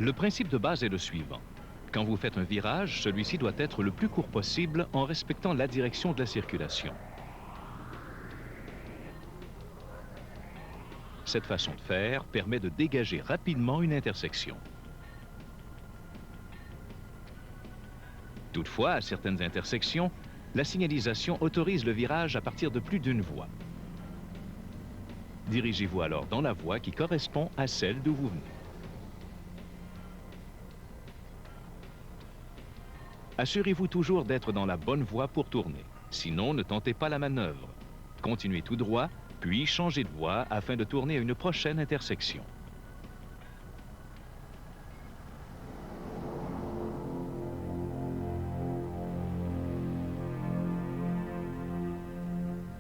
Le principe de base est le suivant. Quand vous faites un virage, celui-ci doit être le plus court possible en respectant la direction de la circulation. Cette façon de faire permet de dégager rapidement une intersection. Toutefois, à certaines intersections, la signalisation autorise le virage à partir de plus d'une voie. Dirigez-vous alors dans la voie qui correspond à celle d'où vous venez. Assurez-vous toujours d'être dans la bonne voie pour tourner. Sinon, ne tentez pas la manœuvre. Continuez tout droit, puis changez de voie afin de tourner à une prochaine intersection.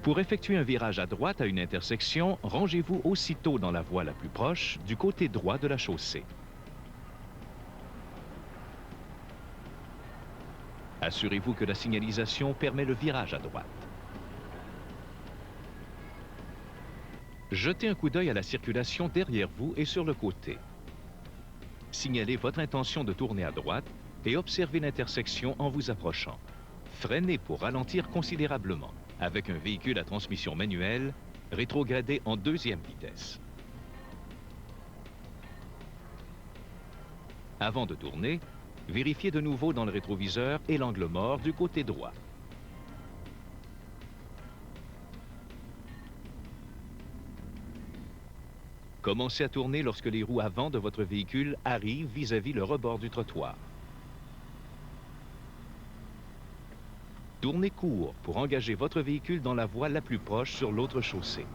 Pour effectuer un virage à droite à une intersection, rangez-vous aussitôt dans la voie la plus proche, du côté droit de la chaussée. Assurez-vous que la signalisation permet le virage à droite. Jetez un coup d'œil à la circulation derrière vous et sur le côté. Signalez votre intention de tourner à droite et observez l'intersection en vous approchant. Freinez pour ralentir considérablement. Avec un véhicule à transmission manuelle, rétrogradez en deuxième vitesse. Avant de tourner, vérifiez de nouveau dans le rétroviseur et l'angle mort du côté droit. Commencez à tourner lorsque les roues avant de votre véhicule arrivent vis-à-vis le rebord du trottoir. Tournez court pour engager votre véhicule dans la voie la plus proche sur l'autre chaussée.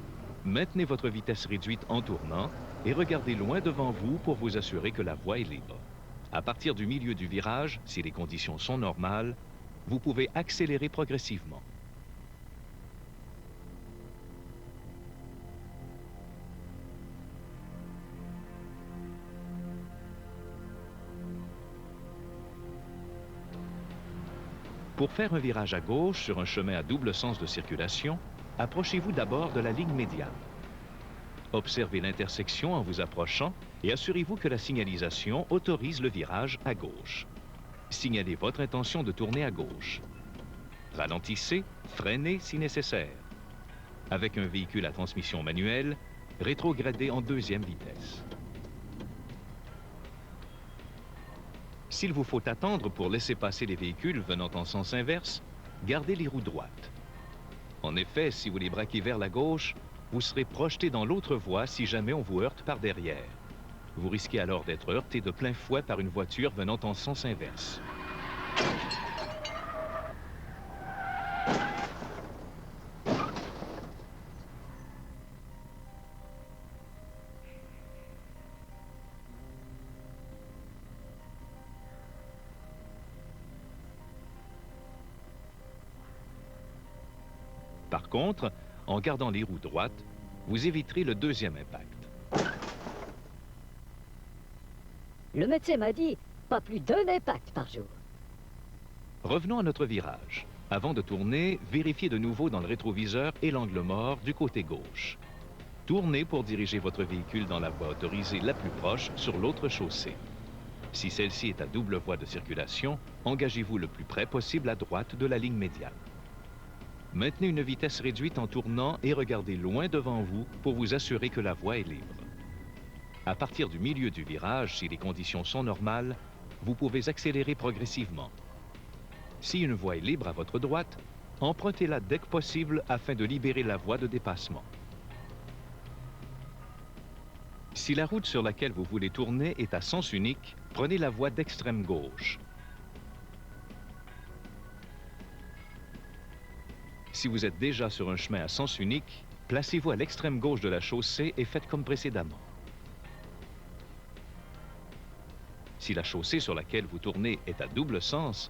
Maintenez votre vitesse réduite en tournant et regardez loin devant vous pour vous assurer que la voie est libre. À partir du milieu du virage, si les conditions sont normales, vous pouvez accélérer progressivement. Pour faire un virage à gauche sur un chemin à double sens de circulation, approchez-vous d'abord de la ligne médiane. Observez l'intersection en vous approchant et assurez-vous que la signalisation autorise le virage à gauche. Signalez votre intention de tourner à gauche. Ralentissez, freinez si nécessaire. Avec un véhicule à transmission manuelle, rétrogradez en deuxième vitesse. S'il vous faut attendre pour laisser passer les véhicules venant en sens inverse, gardez les roues droites. En effet, si vous les braquez vers la gauche, vous serez projeté dans l'autre voie si jamais on vous heurte par derrière. Vous risquez alors d'être heurté de plein fouet par une voiture venant en sens inverse. Par contre, en gardant les roues droites, vous éviterez le deuxième impact. Le médecin m'a dit pas plus d'un impact par jour. Revenons à notre virage. Avant de tourner, vérifiez de nouveau dans le rétroviseur et l'angle mort du côté gauche. Tournez pour diriger votre véhicule dans la voie autorisée la plus proche sur l'autre chaussée. Si celle-ci est à double voie de circulation, engagez-vous le plus près possible à droite de la ligne médiane. Maintenez une vitesse réduite en tournant et regardez loin devant vous pour vous assurer que la voie est libre. À partir du milieu du virage, si les conditions sont normales, vous pouvez accélérer progressivement. Si une voie est libre à votre droite, empruntez-la dès que possible afin de libérer la voie de dépassement. Si la route sur laquelle vous voulez tourner est à sens unique, prenez la voie d'extrême gauche. Si vous êtes déjà sur un chemin à sens unique, placez-vous à l'extrême gauche de la chaussée et faites comme précédemment. Si la chaussée sur laquelle vous tournez est à double sens,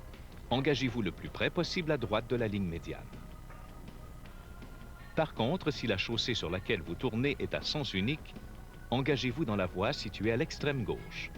engagez-vous le plus près possible à droite de la ligne médiane. Par contre, si la chaussée sur laquelle vous tournez est à sens unique, engagez-vous dans la voie située à l'extrême gauche.